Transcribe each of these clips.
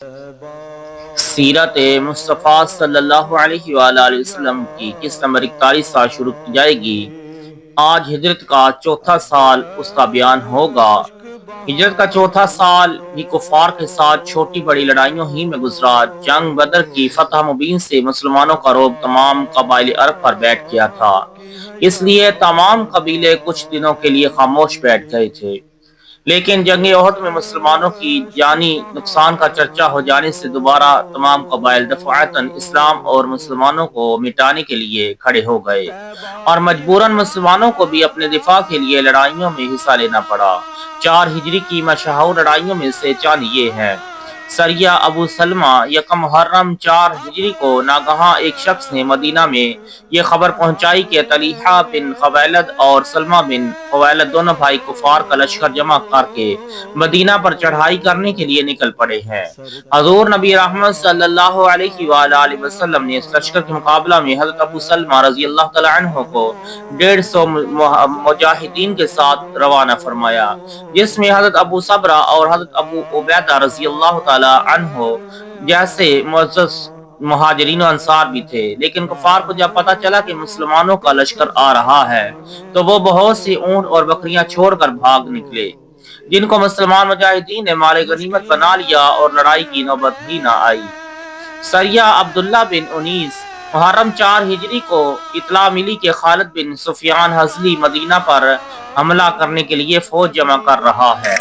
سیرت مصطفیٰ صلی اللہ علیہ وآلہ وسلم کی قسط نمبر 41 سے شروع کی جائے گی۔ آج ہجرت کا چوتھا سال اس کا بیان ہوگا۔ ہجرت کا چوتھا سال بھی کفار کے ساتھ چھوٹی بڑی لڑائیوں ہی میں گزرا۔ جنگ بدر کی فتح مبین سے مسلمانوں کا رعب تمام قبائل عرب پر بیٹھ گیا تھا، اس لیے تمام قبیلے کچھ دنوں کے لیے خاموش بیٹھ گئے تھے۔ لیکن جنگ احد میں مسلمانوں کی جانی نقصان کا چرچا ہو جانے سے دوبارہ تمام قبائل دفعتاً اسلام اور مسلمانوں کو مٹانے کے لیے کھڑے ہو گئے، اور مجبوراً مسلمانوں کو بھی اپنے دفاع کے لیے لڑائیوں میں حصہ لینا پڑا۔ 4 ہجری کی مشہور لڑائیوں میں سے چند یہ ہیں۔ سریہ ابو سلمہ، یکم محرم 4 ہجری کو ناگہاں ایک شخص نے مدینہ میں یہ خبر پہنچائی کہ طلحہ بن خویلد اور سلمہ بن خویلد دونوں بھائی کفار کا لشکر جمع کر کے مدینہ پر چڑھائی کرنے کے لیے نکل پڑے ہیں۔ حضور نبی رحمت صلی اللہ علیہ وآلہ وسلم نے اس لشکر کے مقابلہ میں حضرت ابو سلمہ رضی اللہ تعالیٰ عنہ کو 150 مجاہدین کے ساتھ روانہ فرمایا، جس میں حضرت ابو صبرہ اور حضرت ابو عبیدہ رضی اللہ تعالیٰ عنہ جیسے معزز مہاجرین و انصار بھی تھے۔ لیکن کفار کو جب پتہ چلا کہ مسلمانوں کا لشکر آ رہا ہے تو وہ بہت سی اونٹ اور بکریاں چھوڑ کر بھاگ نکلے، جن کو مسلمان مجاہدین نے مال غنیمت بنا لیا اور لڑائی کی نوبت ہی نہ آئی۔ سریہ عبداللہ بن انیس، محرم 4 ہجری کو اطلاع ملی کہ خالد بن سفیان ہزلی مدینہ پر حملہ کرنے کے لیے فوج جمع کر رہا ہے۔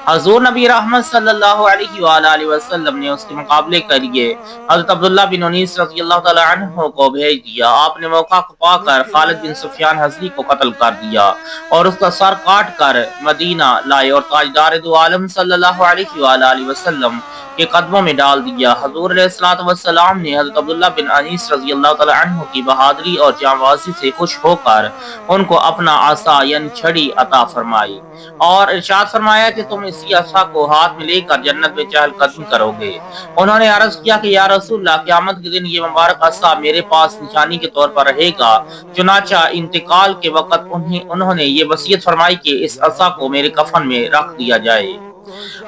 حضور نبی رحمت صلی اللہ علیہ وآلہ وسلم نے اس کے مقابلے کے لیے حضرت عبداللہ بن انیس رضی اللہ تعالیٰ عنہ کو بھیج دیا۔ آپ نے موقع کو پا کر خالد بن سفیان ہزلی کو قتل کر دیا اور اس کا سر کاٹ کر مدینہ لائے اور تاجدار دو عالم صلی اللہ علیہ وآلہ وسلم کے قدموں میں ڈال دیا۔ حضور علیہ الصلوۃ والسلام نے حضرت عبداللہ بن انیس رضی اللہ تعالیٰ عنہ کی بہادری اور جانبازی سے خوش ہو کر ان کو اپنا عصا یعنی چھڑی عطا فرمائی اور ارشاد فرمایا کہ تم اسی عصا کو ہاتھ میں لے کر جنت میں چہل قدمی کرو گے۔ انہوں نے عرض کیا کہ یا رسول اللہ، قیامت کے دن یہ مبارک عصا میرے پاس نشانی کے طور پر رہے گا۔ چنانچہ انتقال کے وقت انہوں نے یہ وصیت فرمائی کہ اس عصا کو میرے کفن میں رکھ دیا جائے۔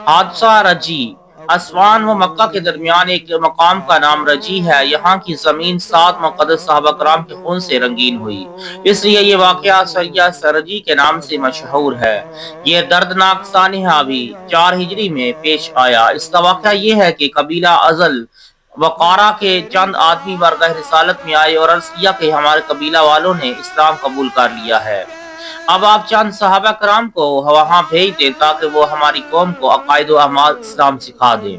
حادثہ رجی، اسوان و مکہ کے درمیان ایک مقام کا نام رجی ہے۔ یہاں کی زمین 7 مقدس صحابہ کرام کے خون سے رنگین ہوئی، اس لیے یہ واقعہ سریہ سرجی کے نام سے مشہور ہے۔ یہ دردناک سانحہ بھی 4 ہجری میں پیش آیا۔ اس کا واقعہ یہ ہے کہ قبیلہ ازل وقارہ کے چند آدمی بارگاہ رسالت میں آئے اور عرض کیا کہ ہمارے قبیلہ والوں نے اسلام قبول کر لیا ہے، اب آپ چند صحابہ کرام کو وہاں بھیج دیں تاکہ وہ ہماری قوم کو عقائد و اعمال اسلام سکھا دیں۔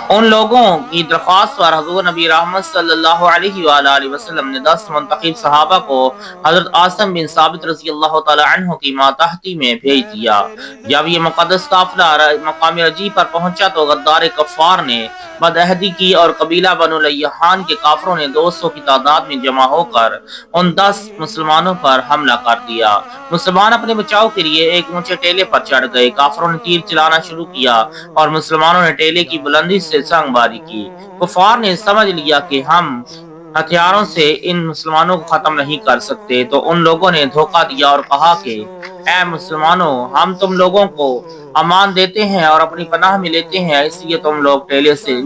ان لوگوں کی درخواست پر حضور نبی رحمت صلی اللہ علیہ وآلہ وسلم نے 10 منتخب صحابہ کو حضرت عاصم بن ثابت رضی اللہ تعالی عنہ کی ماتحتی میں بھیج دیا۔ جب یہ مقدس قافلہ مقام رجی پر پہنچا تو غدار کفار نے بدعہدی کی اور قبیلہ بنو لیحان کے کافروں نے 200 کی تعداد میں جمع ہو کر ان 10 مسلمانوں پر حملہ کر دیا۔ مسلمان اپنے بچاؤ کے لیے ایک اونچے ٹیلے پر چڑھ گئے۔ کافروں نے تیر چلانا شروع کیا اور مسلمانوں نے ٹیلے کی بلندی سے سنگ باری کی۔ کفار نے سمجھ لیا کہ ہم ہتھیاروں سے ان مسلمانوں کو ختم نہیں کر سکتے، تو ان لوگوں نے دھوکہ دیا اور کہا کہ اے مسلمانوں، ہم تم لوگوں کو امان دیتے ہیں اور اپنی پناہ میں لیتے ہیں، اس لیے تم لوگ ٹیلے سے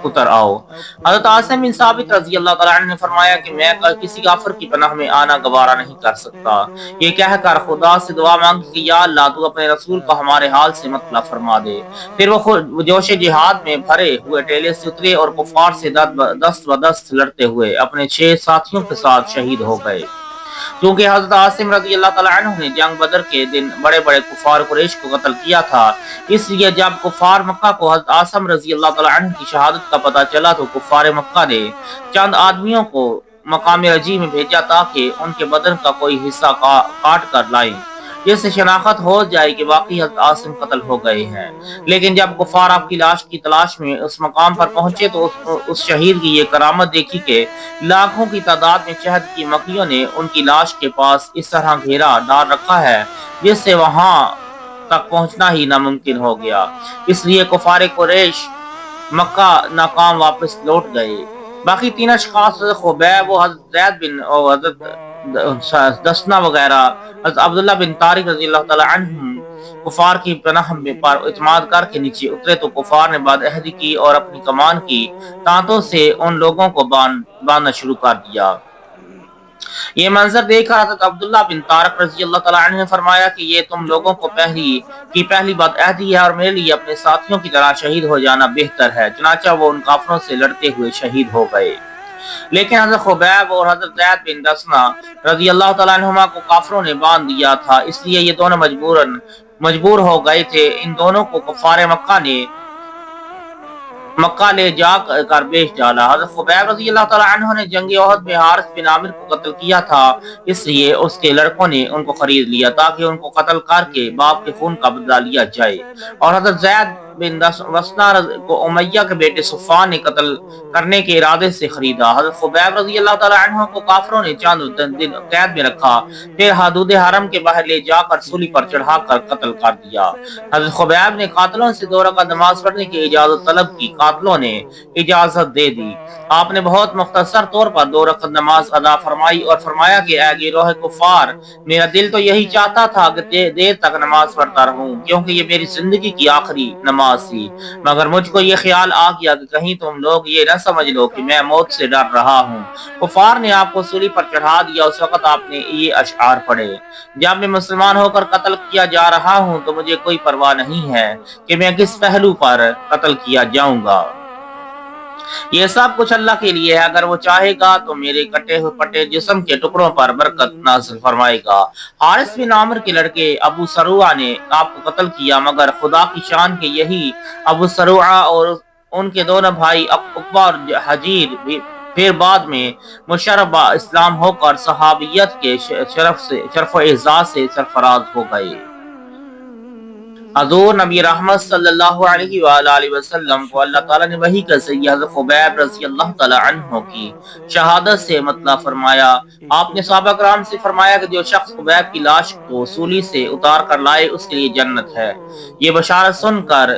اتر آؤ۔ حضرت عاصم بن ثابت رضی اللہ تعالیٰ عنہ نے فرمایا کہ میں کسی کافر کی پناہ میں آنا گوارا نہیں کر سکتا۔ یہ کہہ کر خدا سے دعا مانگی کہ یا اللہ، تو اپنے رسول کو ہمارے حال سے مطلع فرما دے۔ پھر وہ خود جوش جہاد میں بھرے ہوئے ٹیلے سے اترے اور کفار سے دست بدست لڑتے ہوئے اپنے 6 ساتھیوں کے ساتھ شہید ہو گئے۔ کیونکہ حضرت عاصم رضی اللہ تعالیٰ عنہ نے جنگ بدر کے دن بڑے بڑے کفار قریش کو قتل کیا تھا، اس لیے جب کفار مکہ کو حضرت عاصم رضی اللہ تعالیٰ عنہ کی شہادت کا پتہ چلا تو کفار مکہ نے چند آدمیوں کو مقام رجی میں بھیجا تاکہ ان کے بدن کا کوئی حصہ کاٹ کر لائیں، جس سے شناخت ہو جائے کہ واقعی حضرت عاصم قتل ہو گئے ہیں۔ لیکن جب کفار آپ کی لاش کی تلاش میں اس مقام پر پہنچے تو اس شہید کی یہ کرامت دیکھی کہ لاکھوں کی تعداد میں شہد کی مکھیوں نے ان کی لاش کے پاس اس طرح گھیرا ڈال رکھا ہے جس سے وہاں تک پہنچنا ہی ناممکن ہو گیا۔ اس لیے کفار قریش مکہ ناکام واپس لوٹ گئے۔ باقی 3 اشخاص حضرت خبیب و حضرت زید بن اور حضرت دسنا وغیرہ، حضرت عبداللہ بن طارق رضی اللہ تعالیٰ عنہ کفار کی پناہ پر اعتماد کر کے نیچے اترے تو کفار نے بعد عہدی کی اور اپنی کمان کی تانتوں سے ان لوگوں کو باندھنا شروع کر دیا۔ یہ منظر دیکھ کر حضرت عبداللہ بن طارق رضی اللہ تعالیٰ عنہ نے فرمایا کہ یہ تم لوگوں کو پہلی بات عہدی ہے اور میرے لیے اپنے ساتھیوں کی طرح شہید ہو جانا بہتر ہے۔ چنانچہ وہ ان کافروں سے لڑتے ہوئے شہید ہو گئے۔ لیکن حضرت خبیب اور حضرت زید بن دسنہ رضی اللہ تعالیٰ عنہما کو کافروں نے باندھ دیا تھا، اس لیے یہ دونوں مجبور ہو گئے تھے۔ ان دونوں کو کفار مکہ لے جا کر بیچ ڈالا۔ حضرت خبیب رضی اللہ تعالیٰ عنہ نے جنگ احد میں حارث بن عامر کو قتل کیا تھا، اس لیے اس کے لڑکوں نے ان کو خرید لیا تاکہ ان کو قتل کر کے باپ کے خون کا بدلہ لیا جائے، اور حضرت زید بن دسنہ کو امیہ کے بیٹے صفوان نے قتل کرنے کے ارادے سے خریدا۔ حضرت خبیب رضی اللہ تعالیٰ عنہ کو کافروں نے چند دن قید میں رکھا، پھر حدود حرم کے باہر لے جا کر سولی پر چڑھا کر قتل کر دیا۔ حضرت خبیب نے قاتلوں سے 2 رکعت نماز پڑھنے کی اجازت طلب کی، قاتلوں نے اجازت دے دی۔ آپ نے بہت مختصر طور پر 2 رکعت نماز ادا فرمائی اور فرمایا کہ اے گروہ کفار، میرا دل تو یہی چاہتا تھا کہ دیر تک نماز پڑھتا رہوں، کیونکہ یہ میری زندگی کی آخری نماز تھی، مگر مجھ کو یہ خیال آ گیا کہ کہیں تم لوگ یہ نہ سمجھ لو کہ میں موت سے ڈر رہا ہوں۔ کفار نے آپ کو سولی پر چڑھا دیا، اس وقت آپ نے یہ اشعار پڑھے: جب میں مسلمان ہو کر قتل کیا جا رہا ہوں تو مجھے کوئی پرواہ نہیں ہے کہ میں کس پہلو پر قتل کیا جاؤں گا۔ یہ سب کچھ اللہ کے لیے ہے، اگر وہ چاہے گا تو میرے کٹے ہوئے پٹے جسم کے ٹکڑوں پر برکت نازل فرمائے گا۔ حارث بن عامر کے لڑکے ابو سروع نے آپ کو قتل کیا، مگر خدا کی شان کے یہی ابو سروع اور ان کے دونوں بھائی عقبہ اور حجیر پھر بعد میں مشرب اسلام ہو کر صحابیت کے شرف و اعزاز سے سرفراز ہو گئے۔ حضور نبی رحمت صلی اللہ علیہ وآلہ وسلم کو اللہ تعالیٰ نے وحی کے ذریعے حضرت خبیب رضی اللہ تعالیٰ عنہ کی شہادت سے مطلع فرمایا۔ آپ نے صحابہ کرام سے فرمایا کہ جو شخص خبیب کی لاش کو سولی سے اتار کر لائے اس کے لیے جنت ہے۔ یہ بشارت سن کر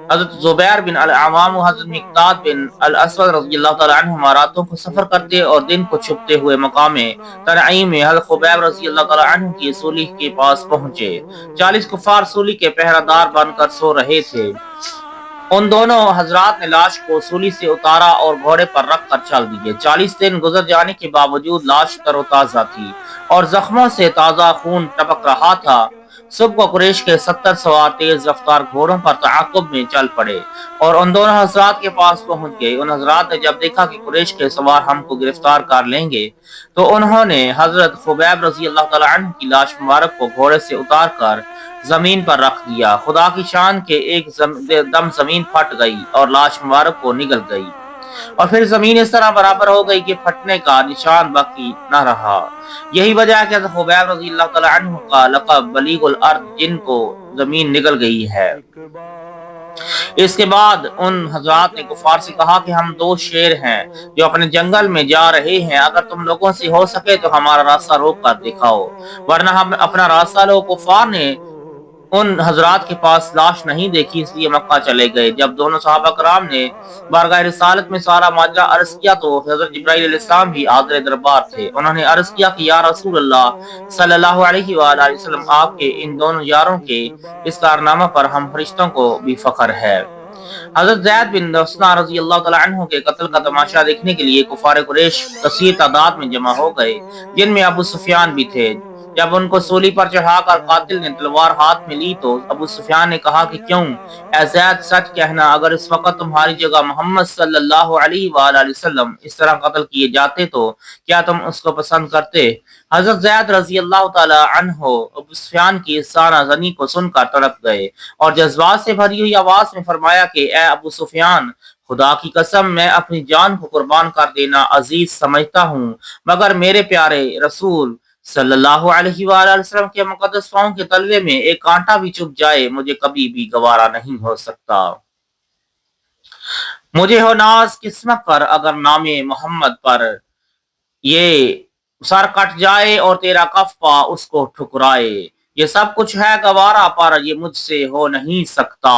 حضرت زبیر بن العوام و حضرت مقداد بن الاسود رضی اللہ تعالیٰ عنہ راتوں کو سفر کرتے اور دن کو چھپتے ہوئے مقام تنعیم میں حضرت خبیب رضی اللہ تعالیٰ عنہ کی سولی کے پاس پہنچے۔ 40 کفار سولی کے پہرہ دار بن کر سو رہے تھے۔ ان دونوں حضرات نے لاش کو سولی سے اتارا اور گھوڑے پر رکھ کر چل دیے۔ 40 دن گزر جانے کے باوجود لاش تر و تازہ تھی اور زخموں سے تازہ خون ٹپک رہا تھا۔ صبح کو قریش کے 70 سوار تیز رفتار گھوڑوں پر تعاقب میں چل پڑے اور ان دونوں حضرات کے پاس پہنچ گئے۔ ان حضرات نے جب دیکھا کہ قریش کے سوار ہم کو گرفتار کر لیں گے تو انہوں نے حضرت خبیب رضی اللہ تعالیٰ عنہ کی لاش مبارک کو گھوڑے سے اتار کر زمین پر رکھ دیا۔ خدا کی شان کے ایک دم زمین پھٹ گئی اور لاش مبارک کو نگل گئی، اور پھر زمین اس طرح برابر ہو گئی کہ پھٹنے کا نشان باقی نہ رہا۔ یہی وجہ ہے کہ حضرت خبیب رضی اللہ تعالیٰ عنہ کا لقب بلیغ الارض، جن کو زمین نگل گئی ہے۔ اس کے بعد ان حضرات نے کفار سے کہا کہ ہم 2 شیر ہیں جو اپنے جنگل میں جا رہے ہیں، اگر تم لوگوں سے ہو سکے تو ہمارا راستہ روک کر دکھاؤ، ورنہ ہم اپنا راستہ لو۔ کفار نے ان حضرات کے پاس لاش نہیں دیکھی، اس لیے مکہ چلے گئے۔ جب دونوں صحابہ کرام نے بارگاہ رسالت میں سارا ماجرا عرض کیا تو حضرت جبرائیل علیہ السلام بھی حاضر دربار تھے۔ انہوں نے عرض کیا کہ یا رسول اللہ صلی اللہ علیہ وآلہ وسلم، آپ کے ان دونوں یاروں کے اس کارنامہ پر ہم فرشتوں کو بھی فخر ہے۔ حضرت زید بن دسنہ رضی اللہ تعالیٰ عنہ کے قتل کا تماشا دیکھنے کے لیے کفار قریش کثیر تعداد میں جمع ہو گئے، جن میں ابو سفیان بھی تھے۔ جب ان کو سولی پر چڑھا کر قاتل نے تلوار ہاتھ میں لی تو ابو سفیان نے کہا کہ کیوں اے زید، سچ کہنا، اگر اس وقت تمہاری جگہ محمد صلی اللہ علیہ وآلہ وسلم اس طرح قتل کیے جاتے تو کیا تم اس کو پسند کرتے؟ حضرت زید رضی اللہ تعالی عنہ ابو سفیان کی اس ثانیہ زنی کو سن کر تڑپ گئے اور جذبات سے بھری ہوئی آواز میں فرمایا کہ اے ابو سفیان، خدا کی قسم میں اپنی جان کو قربان کر دینا عزیز سمجھتا ہوں، مگر میرے پیارے رسول صلی اللہ علیہ وآلہ وسلم کے مقدس پاؤں کے تلوے میں ایک کانٹا بھی چبھ جائے مجھے کبھی بھی گوارا نہیں ہو سکتا۔ مجھے ہو ناز قسمت پر اگر نام محمد پر یہ سر کٹ جائے اور تیرا کف پا اس کو ٹھکرائے، یہ سب کچھ ہے گوارا پر یہ مجھ سے ہو نہیں سکتا۔